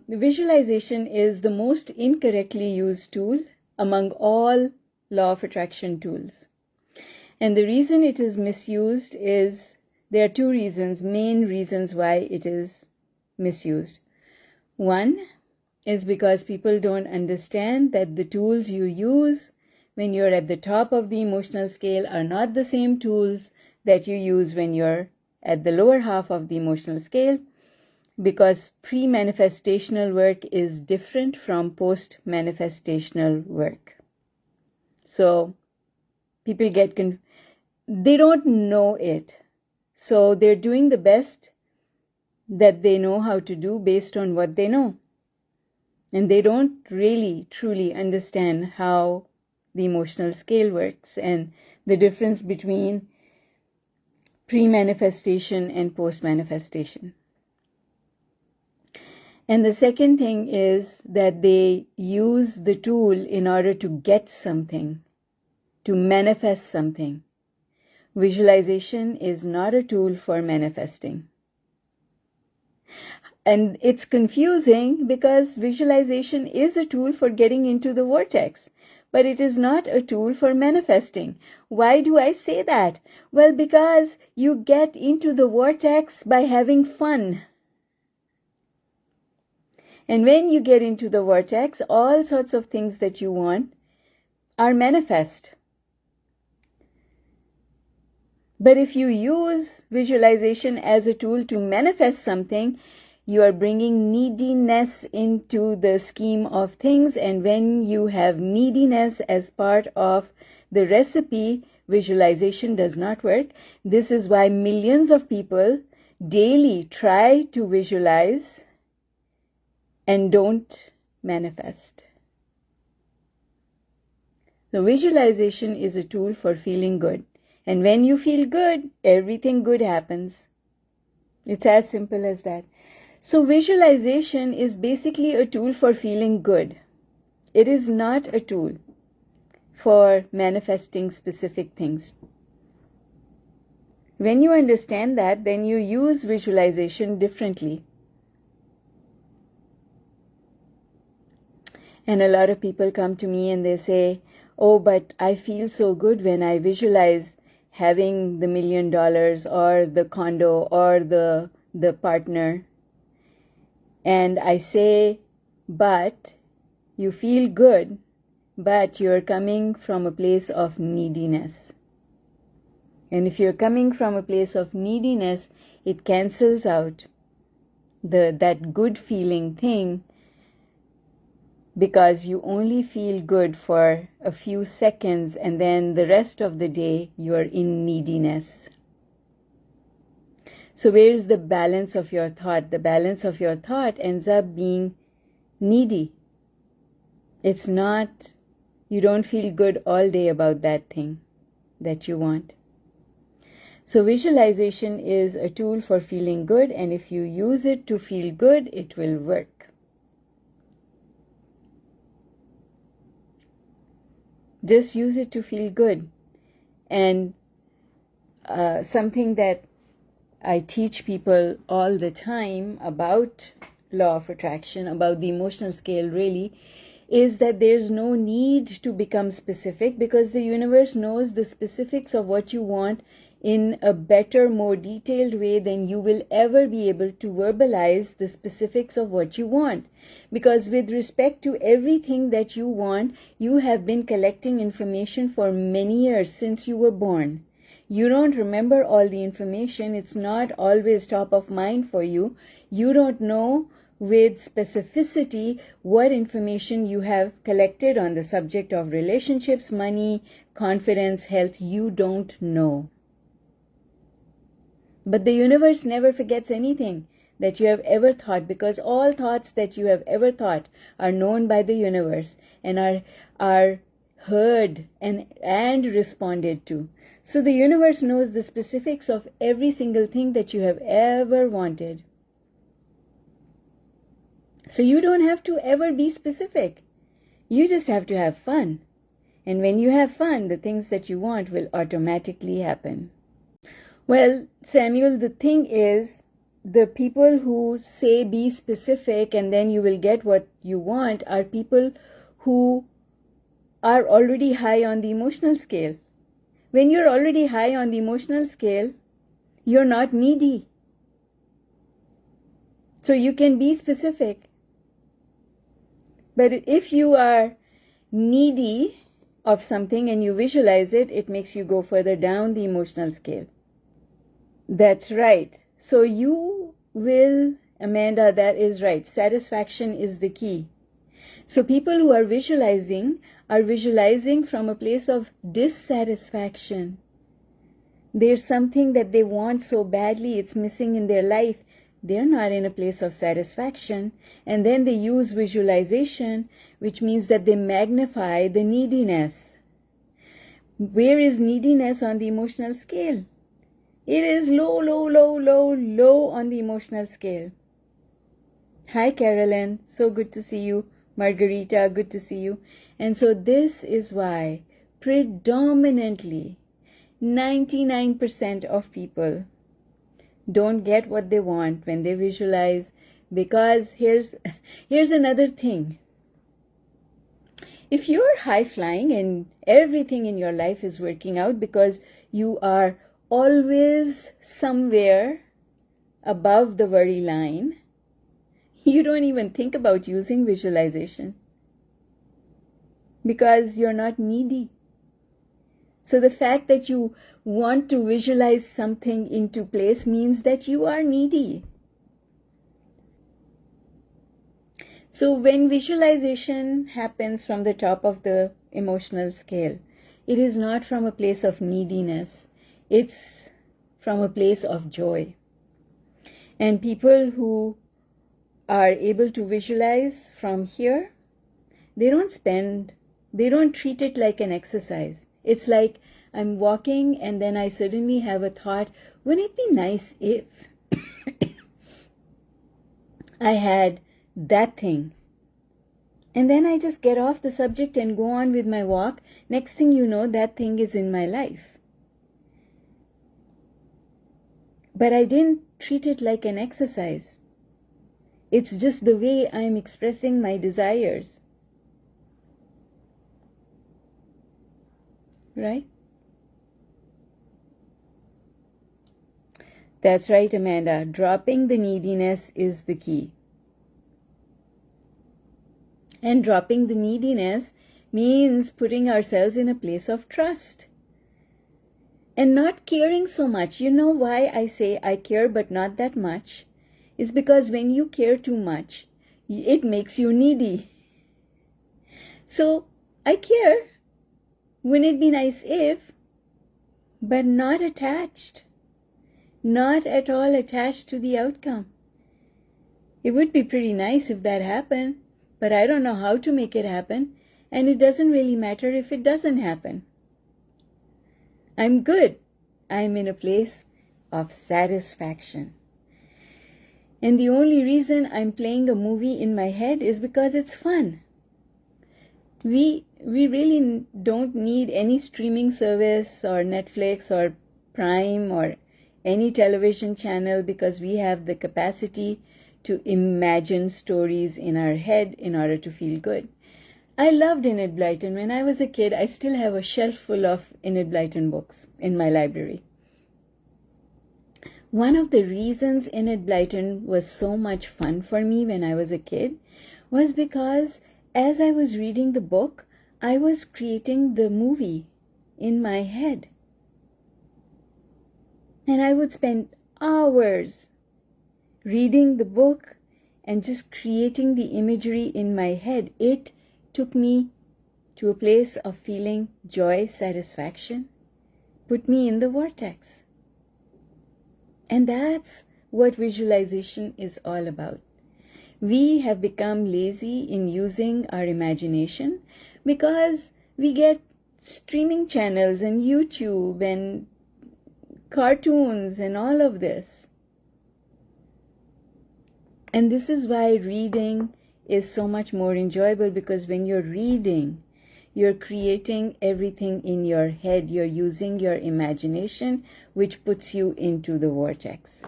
visualization is the most incorrectly used tool among all law of attraction tools. And the reason it is misused is, there are two reasons, main reasons why it is misused. One is because people don't understand that the tools you use when you're at the top of the emotional scale are not the same tools that you use when you're at the lower half of the emotional scale, because pre-manifestational work is different from post-manifestational work. So people they don't know it. So they're doing the best that they know how to do based on what they know. And they don't really, truly understand how the emotional scale works and the difference between pre-manifestation and post-manifestation. And the second thing is that they use the tool in order to get something, to manifest something. Visualization is not a tool for manifesting. And it's confusing because visualization is a tool for getting into the vortex, but it is not a tool for manifesting. Why do I say that? Well, because you get into the vortex by having fun. And when you get into the vortex, all sorts of things that you want are manifest. But if you use visualization as a tool to manifest something, you are bringing neediness into the scheme of things. And when you have neediness as part of the recipe, visualization does not work. This is why millions of people daily try to visualize and don't manifest. So visualization is a tool for feeling good. And when you feel good, everything good happens. It's as simple as that. So visualization is basically a tool for feeling good. It is not a tool for manifesting specific things. When you understand that, then you use visualization differently. And a lot of people come to me and they say, oh, but I feel so good when I visualize having the $1 million or the condo or the partner. And I say, but you feel good, but you're coming from a place of neediness. And if you're coming from a place of neediness, it cancels out that good feeling thing, because you only feel good for a few seconds and then the rest of the day you are in neediness. So where is the balance of your thought? The balance of your thought ends up being needy. It's not, you don't feel good all day about that thing that you want. So visualization is a tool for feeling good, and if you use it to feel good, it will work. Just use it to feel good. And something that I teach people all the time about law of attraction, about the emotional scale really, is that there's no need to become specific, because the universe knows the specifics of what you want in a better, more detailed way than you will ever be able to verbalize the specifics of what you want. Because with respect to everything that you want, you have been collecting information for many years since you were born. You don't remember all the information. It's not always top of mind for you. You don't know with specificity what information you have collected on the subject of relationships, money, confidence, health. You don't know. But the universe never forgets anything that you have ever thought, because all thoughts that you have ever thought are known by the universe and are heard and responded to. So the universe knows the specifics of every single thing that you have ever wanted. So you don't have to ever be specific. You just have to have fun. And when you have fun, the things that you want will automatically happen. Well, Samuel, the thing is, the people who say be specific and then you will get what you want are people who are already high on the emotional scale. When you're already high on the emotional scale, you're not needy. So you can be specific. But if you are needy of something and you visualize it, it makes you go further down the emotional scale. That's right. So you will, Amanda, that is right. Satisfaction is the key. So people who are visualizing from a place of dissatisfaction. There's something that they want so badly, it's missing in their life. They're not in a place of satisfaction. And then they use visualization, which means that they magnify the neediness. Where is neediness on the emotional scale? It is low, low, low, low, low on the emotional scale. Hi, Carolyn. So good to see you. Margarita, good to see you. And so this is why predominantly 99% of people don't get what they want when they visualize, because here's another thing. If you're high flying and everything in your life is working out because you are always somewhere above the worry line, you don't even think about using visualization because you're not needy. So the fact that you want to visualize something into place means that you are needy. So when visualization happens from the top of the emotional scale, it is not from a place of neediness. It's from a place of joy. And people who are able to visualize from here, they don't treat it like an exercise. It's like I'm walking and then I suddenly have a thought, wouldn't it be nice if I had that thing? And then I just get off the subject and go on with my walk. Next thing you know, that thing is in my life. But I didn't treat it like an exercise. It's just the way I'm expressing my desires. Right? That's right, Amanda. Dropping the neediness is the key. And dropping the neediness means putting ourselves in a place of trust. And not caring so much. You know why I say I care but not that much? It's because when you care too much, it makes you needy. So I care. Wouldn't it be nice if, but not attached. Not at all attached to the outcome. It would be pretty nice if that happened, but I don't know how to make it happen, and it doesn't really matter if it doesn't happen. I'm good. I'm in a place of satisfaction. And the only reason I'm playing a movie in my head is because it's fun. We really don't need any streaming service or Netflix or Prime or any television channel because we have the capacity to imagine stories in our head in order to feel good. I loved Enid Blyton. When I was a kid, I still have a shelf full of Enid Blyton books in my library. One of the reasons Enid Blyton was so much fun for me when I was a kid was because as I was reading the book, I was creating the movie in my head. And I would spend hours reading the book and just creating the imagery in my head. It took me to a place of feeling joy, satisfaction, put me in the vortex. And that's what visualization is all about. We have become lazy in using our imagination because we get streaming channels and YouTube and cartoons and all of this. And this is why reading is so much more enjoyable, because when you're reading, you're creating everything in your head. You're using your imagination, which puts you into the vortex.